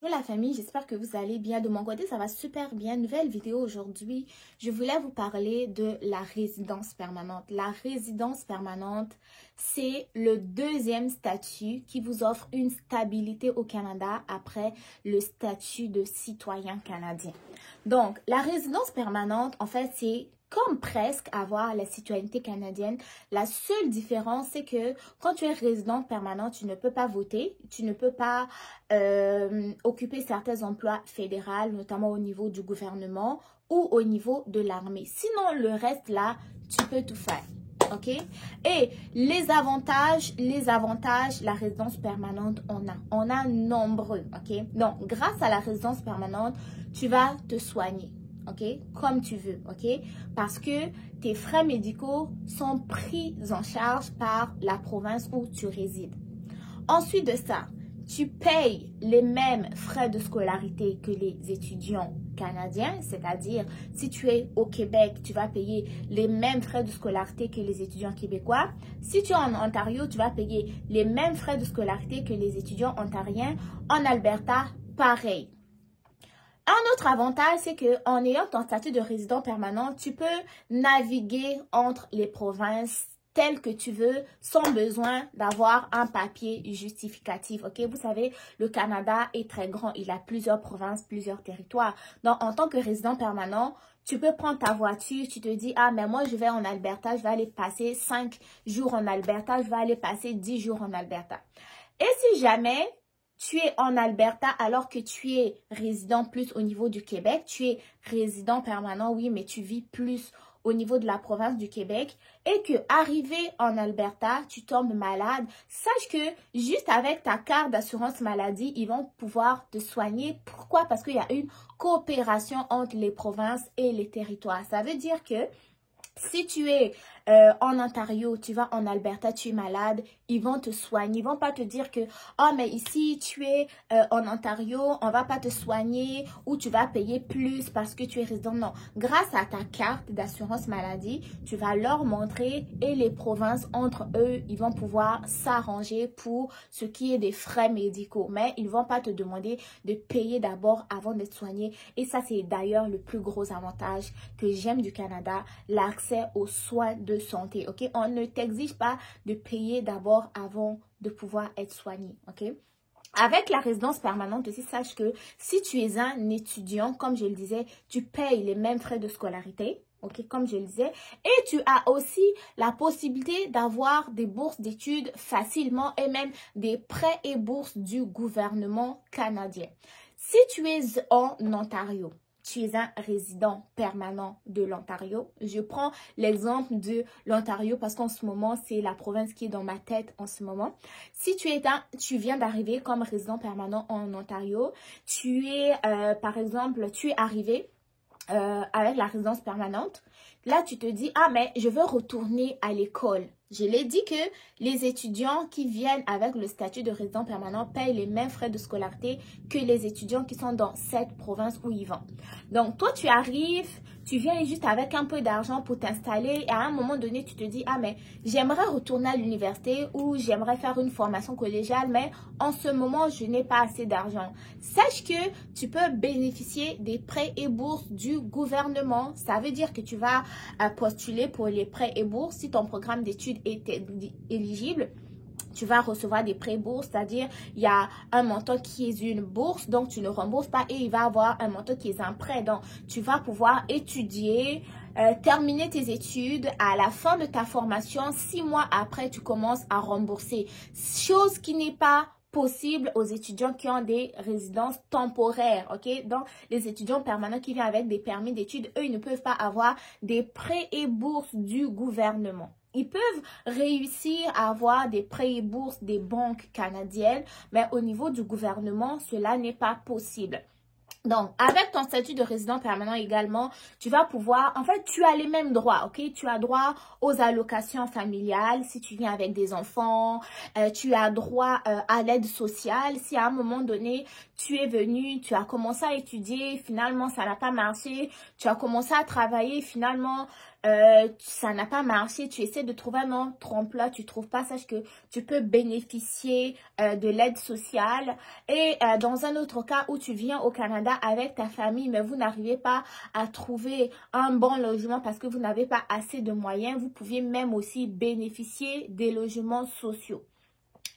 Bonjour la famille, j'espère que vous allez bien. De mon côté, ça va super bien. Nouvelle vidéo aujourd'hui. Je voulais vous parler de la résidence permanente. La résidence permanente, c'est le deuxième statut qui vous offre une stabilité au Canada après le statut de citoyen canadien. Donc, la résidence permanente, en fait, c'est comme presque avoir la citoyenneté canadienne. La seule différence, c'est que quand tu es résident permanent, tu ne peux pas voter, tu ne peux pas occuper certains emplois fédéraux, notamment au niveau du gouvernement ou au niveau de l'armée. Sinon, le reste là, tu peux tout faire. OK? Et les avantages, la résidence permanente, on a nombreux. OK? Donc, grâce à la résidence permanente, tu vas te soigner. OK? Comme tu veux, OK? Parce que tes frais médicaux sont pris en charge par la province où tu résides. Ensuite de ça, tu payes les mêmes frais de scolarité que les étudiants canadiens, c'est-à-dire si tu es au Québec, tu vas payer les mêmes frais de scolarité que les étudiants québécois. Si tu es en Ontario, tu vas payer les mêmes frais de scolarité que les étudiants ontariens. En Alberta, pareil. Un autre avantage, c'est qu'en ayant ton statut de résident permanent, tu peux naviguer entre les provinces telles que tu veux, sans besoin d'avoir un papier justificatif. OK? Vous savez, le Canada est très grand. Il a plusieurs provinces, plusieurs territoires. Donc, en tant que résident permanent, tu peux prendre ta voiture, tu te dis, ah, mais moi, je vais en Alberta, je vais aller passer 5 jours en Alberta, je vais aller passer 10 jours en Alberta. Et si jamais tu es en Alberta alors que tu es résident plus au niveau du Québec, tu es résident permanent, oui, mais tu vis plus au niveau de la province du Québec et que arrivé en Alberta, tu tombes malade, sache que juste avec ta carte d'assurance maladie, ils vont pouvoir te soigner. Pourquoi? Parce qu'il y a une coopération entre les provinces et les territoires. Ça veut dire que si tu es en Ontario, tu vas en Alberta, tu es malade, ils vont te soigner. Ils vont pas te dire que, oh, mais ici, tu es en Ontario, on va pas te soigner ou tu vas payer plus parce que tu es résident. Non, grâce à ta carte d'assurance maladie, tu vas leur montrer et les provinces, entre eux, ils vont pouvoir s'arranger pour ce qui est des frais médicaux. Mais ils vont pas te demander de payer d'abord avant d'être soigné. Et ça, c'est d'ailleurs le plus gros avantage que j'aime du Canada, l'accès aux soins de santé, OK? On ne t'exige pas de payer d'abord avant de pouvoir être soigné, OK? Avec la résidence permanente aussi, sache que si tu es un étudiant, comme je le disais, tu payes les mêmes frais de scolarité, OK, comme je le disais, et tu as aussi la possibilité d'avoir des bourses d'études facilement et même des prêts et bourses du gouvernement canadien. Si tu es en Ontario, tu es un résident permanent de l'Ontario. Je prends l'exemple de l'Ontario parce qu'en ce moment, c'est la province qui est dans ma tête en ce moment. Si tu viens d'arriver comme résident permanent en Ontario, par exemple, tu es arrivé avec la résidence permanente. Là, tu te dis, ah, mais je veux retourner à l'école. Je l'ai dit que les étudiants qui viennent avec le statut de résident permanent payent les mêmes frais de scolarité que les étudiants qui sont dans cette province où ils vont. Donc, toi, tu arrives, tu viens juste avec un peu d'argent pour t'installer et à un moment donné, tu te dis, ah, mais j'aimerais retourner à l'université ou j'aimerais faire une formation collégiale, mais en ce moment, je n'ai pas assez d'argent. Sache que tu peux bénéficier des prêts et bourses du gouvernement. Ça veut dire que tu vas postuler pour les prêts et bourses si ton programme d'études est éligible. Tu vas recevoir des prêts bourses, c'est-à-dire il y a un montant qui est une bourse, donc tu ne rembourses pas et il va avoir un montant qui est un prêt. Donc, tu vas pouvoir étudier, terminer tes études. À la fin de ta formation, 6 mois après, tu commences à rembourser. Chose qui n'est pas possible aux étudiants qui ont des résidences temporaires, OK? Donc, les étudiants permanents qui viennent avec des permis d'études, eux, ils ne peuvent pas avoir des prêts et bourses du gouvernement. Ils peuvent réussir à avoir des prêts et bourses des banques canadiennes, mais au niveau du gouvernement, cela n'est pas possible. Donc, avec ton statut de résident permanent également, tu vas pouvoir, en fait, tu as les mêmes droits, OK? Tu as droit aux allocations familiales si tu viens avec des enfants. Tu as droit à l'aide sociale si à un moment donné, tu es venu, tu as commencé à étudier, finalement ça n'a pas marché, tu as commencé à travailler, finalement ça n'a pas marché, tu essaies de trouver un autre emploi, tu trouves pas, sache que tu peux bénéficier de l'aide sociale. Et dans un autre cas où tu viens au Canada avec ta famille, mais vous n'arrivez pas à trouver un bon logement parce que vous n'avez pas assez de moyens, vous pouviez même aussi bénéficier des logements sociaux.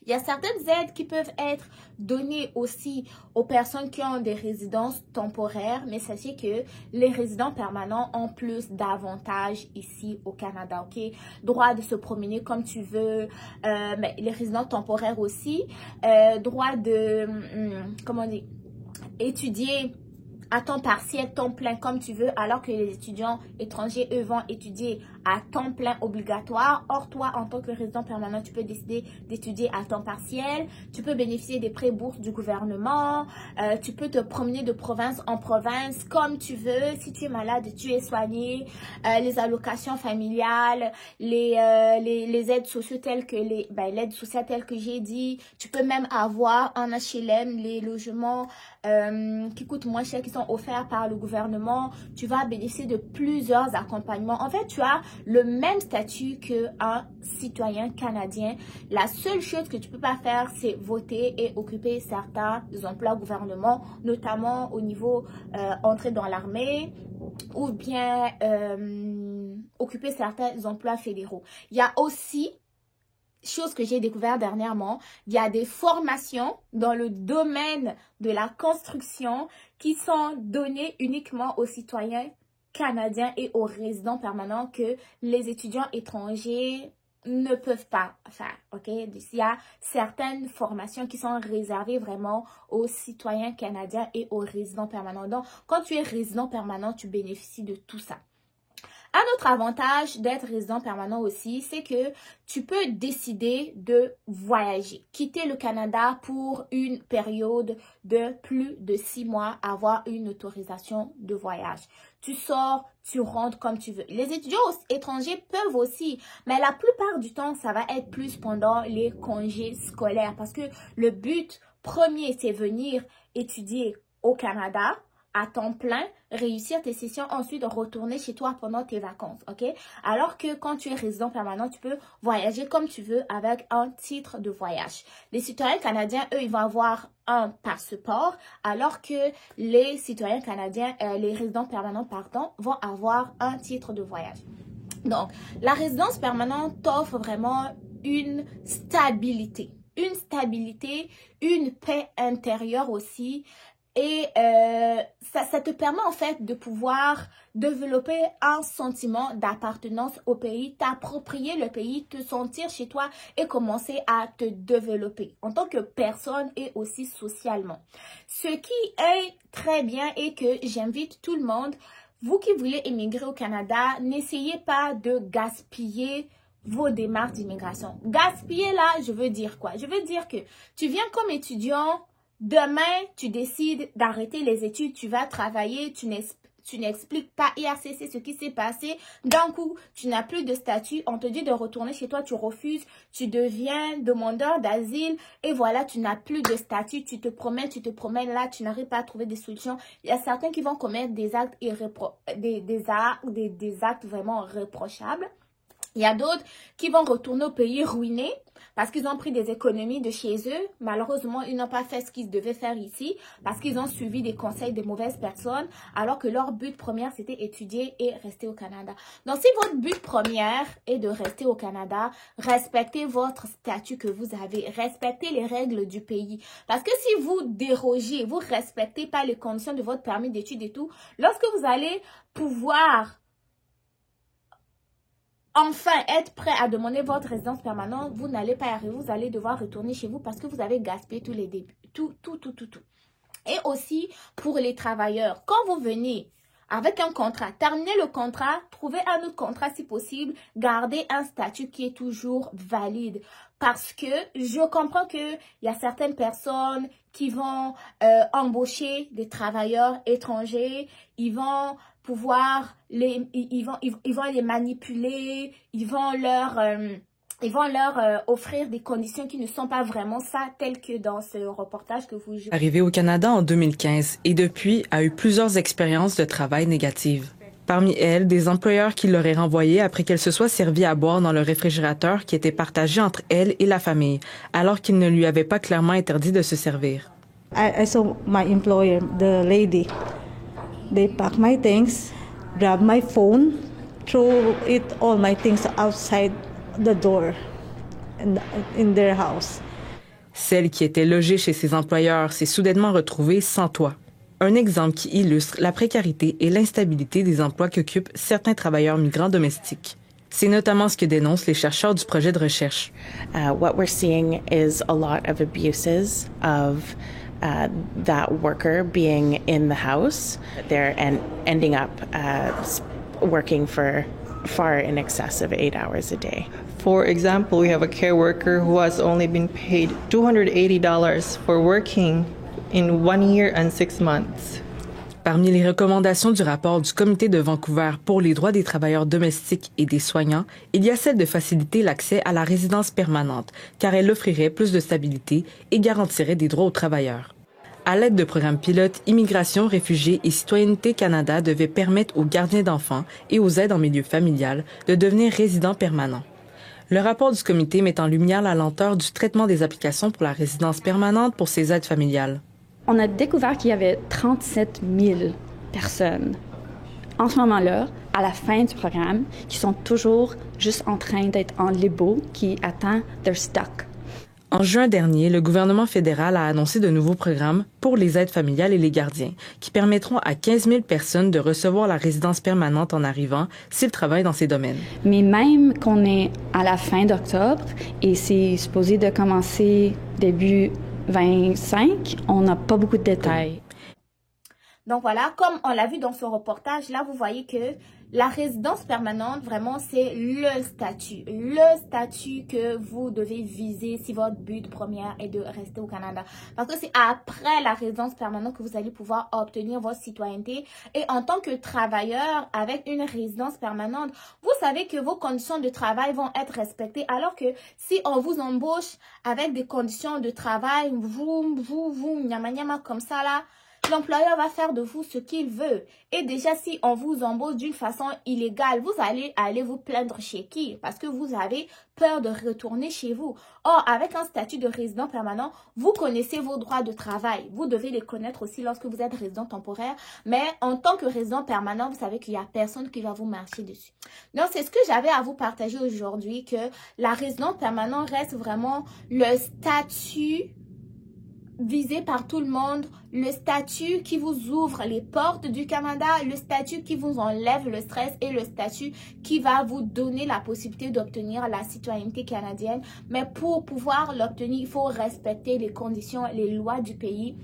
Il y a certaines aides qui peuvent être données aussi aux personnes qui ont des résidences temporaires, mais sachez que les résidents permanents ont plus d'avantages ici au Canada, ok? Droit de se promener comme tu veux, mais les résidents temporaires aussi, droit de, comment dire, étudier à temps partiel, temps plein comme tu veux, alors que les étudiants étrangers, eux, vont étudier à temps plein obligatoire. Or, toi, en tant que résident permanent, tu peux décider d'étudier à temps partiel. Tu peux bénéficier des prêts bourses du gouvernement. Tu peux te promener de province en province comme tu veux. Si tu es malade, tu es soigné. Les allocations familiales, les aides sociales telles que l'aide sociale telle que j'ai dit. Tu peux même avoir un HLM, les logements qui coûtent moins cher, qui sont offerts par le gouvernement. Tu vas bénéficier de plusieurs accompagnements. En fait, tu as le même statut qu'un citoyen canadien. La seule chose que tu peux pas faire, c'est voter et occuper certains emplois gouvernement, notamment au niveau entrer dans l'armée ou bien occuper certains emplois fédéraux. Il y a aussi chose que j'ai découvert dernièrement, il y a des formations dans le domaine de la construction qui sont données uniquement aux citoyens canadiens et aux résidents permanents que les étudiants étrangers ne peuvent pas faire, ok? Il y a certaines formations qui sont réservées vraiment aux citoyens canadiens et aux résidents permanents. Donc, quand tu es résident permanent, tu bénéficies de tout ça. Un autre avantage d'être résident permanent aussi, c'est que tu peux décider de voyager, quitter le Canada pour une période de plus de 6 mois, avoir une autorisation de voyage. Tu sors, tu rentres comme tu veux. Les étudiants étrangers peuvent aussi, mais la plupart du temps, ça va être plus pendant les congés scolaires parce que le but premier, c'est venir étudier au Canada à temps plein, réussir tes sessions, ensuite retourner chez toi pendant tes vacances, ok? Alors que quand tu es résident permanent, tu peux voyager comme tu veux avec un titre de voyage. Les citoyens canadiens, eux, ils vont avoir un passeport, alors que les citoyens canadiens, les résidents permanents, pardon, vont avoir un titre de voyage. Donc, la résidence permanente t'offre vraiment une stabilité, une paix intérieure aussi. Et ça te permet en fait de pouvoir développer un sentiment d'appartenance au pays, t'approprier le pays, te sentir chez toi et commencer à te développer en tant que personne et aussi socialement. Ce qui est très bien et que j'invite tout le monde, vous qui voulez émigrer au Canada, n'essayez pas de gaspiller vos démarches d'immigration. Gaspiller là, je veux dire quoi? Je veux dire que tu viens comme étudiant. Demain, tu décides d'arrêter les études, tu vas travailler, tu n'expliques pas IRCC ce qui s'est passé. D'un coup, tu n'as plus de statut, on te dit de retourner chez toi, tu refuses, tu deviens demandeur d'asile et voilà, tu n'as plus de statut, tu te promènes là, tu n'arrives pas à trouver des solutions. Il y a certains qui vont commettre des actes, des actes vraiment reprochables. Il y a d'autres qui vont retourner au pays ruinés parce qu'ils ont pris des économies de chez eux. Malheureusement, ils n'ont pas fait ce qu'ils devaient faire ici parce qu'ils ont suivi des conseils de mauvaises personnes alors que leur but premier, c'était étudier et rester au Canada. Donc, si votre but premier est de rester au Canada, respectez votre statut que vous avez, respectez les règles du pays. Parce que si vous dérogez, vous ne respectez pas les conditions de votre permis d'études et tout, lorsque vous allez pouvoir enfin être prêt à demander votre résidence permanente, vous n'allez pas y arriver, vous allez devoir retourner chez vous parce que vous avez gaspillé tous les débuts, tout. Et aussi pour les travailleurs, quand vous venez avec un contrat, terminez le contrat, trouvez un autre contrat si possible, gardez un statut qui est toujours valide. Parce que je comprends qu'il y a certaines personnes qui vont embaucher des travailleurs étrangers, ils vont pouvoir ils vont les manipuler, ils vont leur ils vont leur offrir des conditions qui ne sont pas vraiment ça, telles que dans ce reportage que vous... Arrivé au Canada en 2015 et depuis a eu plusieurs expériences de travail négatives. Parmi elles, des employeurs qui l'auraient renvoyée après qu'elle se soit servie à boire dans le réfrigérateur qui était partagé entre elle et la famille, alors qu'il ne lui avait pas clairement interdit de se servir. I saw my employer, the lady. They pack my things, grab my phone, throw all my things outside the door in their house. Celle qui était logée chez ses employeurs s'est soudainement retrouvée sans toit. Un exemple qui illustre la précarité et l'instabilité des emplois qu'occupent certains travailleurs migrants domestiques. C'est notamment ce que dénoncent les chercheurs du projet de recherche. What we're seeing is a lot of abuses of that worker being in the house. They're ending up working for far in excess of 8 hours a day. For example, we have a care worker who has only been paid $280 for working in 1 year and 6 months. Parmi les recommandations du rapport du Comité de Vancouver pour les droits des travailleurs domestiques et des soignants, il y a celle de faciliter l'accès à la résidence permanente, car elle offrirait plus de stabilité et garantirait des droits aux travailleurs. À l'aide de programmes pilotes, Immigration, Réfugiés et Citoyenneté Canada devait permettre aux gardiens d'enfants et aux aides en milieu familial de devenir résidents permanents. Le rapport du comité met en lumière la lenteur du traitement des applications pour la résidence permanente pour ces aides familiales. On a découvert qu'il y avait 37 000 personnes en ce moment-là, à la fin du programme, qui sont toujours juste en train d'être en limbo, qui attendent their stock. En juin dernier, le gouvernement fédéral a annoncé de nouveaux programmes pour les aides familiales et les gardiens, qui permettront à 15 000 personnes de recevoir la résidence permanente en arrivant s'ils travaillent dans ces domaines. Mais même qu'on est à la fin d'octobre et c'est supposé de commencer début 25, on n'a pas beaucoup de détails. Donc voilà, comme on l'a vu dans ce reportage, là vous voyez que la résidence permanente, vraiment c'est le statut que vous devez viser si votre but premier est de rester au Canada. Parce que c'est après la résidence permanente que vous allez pouvoir obtenir votre citoyenneté. Et en tant que travailleur avec une résidence permanente, vous savez que vos conditions de travail vont être respectées. Alors que si on vous embauche avec des conditions de travail, nyama nyama comme ça là, l'employeur va faire de vous ce qu'il veut. Et déjà, si on vous embauche d'une façon illégale, vous allez aller vous plaindre chez qui? Parce que vous avez peur de retourner chez vous. Or, avec un statut de résident permanent, vous connaissez vos droits de travail. Vous devez les connaître aussi lorsque vous êtes résident temporaire. Mais en tant que résident permanent, vous savez qu'il n'y a personne qui va vous marcher dessus. Donc, c'est ce que j'avais à vous partager aujourd'hui, que la résidence permanente reste vraiment le statut visé par tout le monde, le statut qui vous ouvre les portes du Canada, le statut qui vous enlève le stress et le statut qui va vous donner la possibilité d'obtenir la citoyenneté canadienne. Mais pour pouvoir l'obtenir, il faut respecter les conditions, les lois du pays,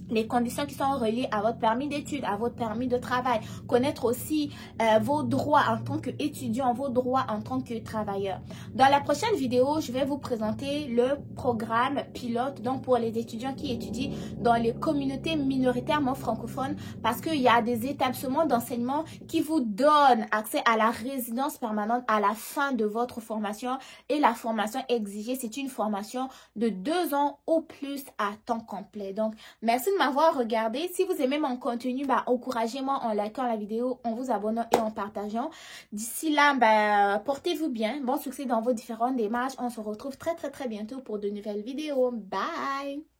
les conditions qui sont reliées à votre permis d'études, à votre permis de travail, connaître aussi vos droits en tant qu'étudiant, vos droits en tant que travailleur. Dans la prochaine vidéo, je vais vous présenter le programme pilote, donc pour les étudiants qui étudient dans les communautés minoritairement francophones, parce qu'il y a des établissements d'enseignement qui vous donnent accès à la résidence permanente à la fin de votre formation. Et la formation exigée, c'est une formation de 2 ans ou plus à temps complet. Donc, merci de m'avoir regardé. Si vous aimez mon contenu, encouragez-moi en likant la vidéo, en vous abonnant et en partageant. D'ici là, portez-vous bien. Bon succès dans vos différentes démarches. On se retrouve très bientôt pour de nouvelles vidéos. Bye!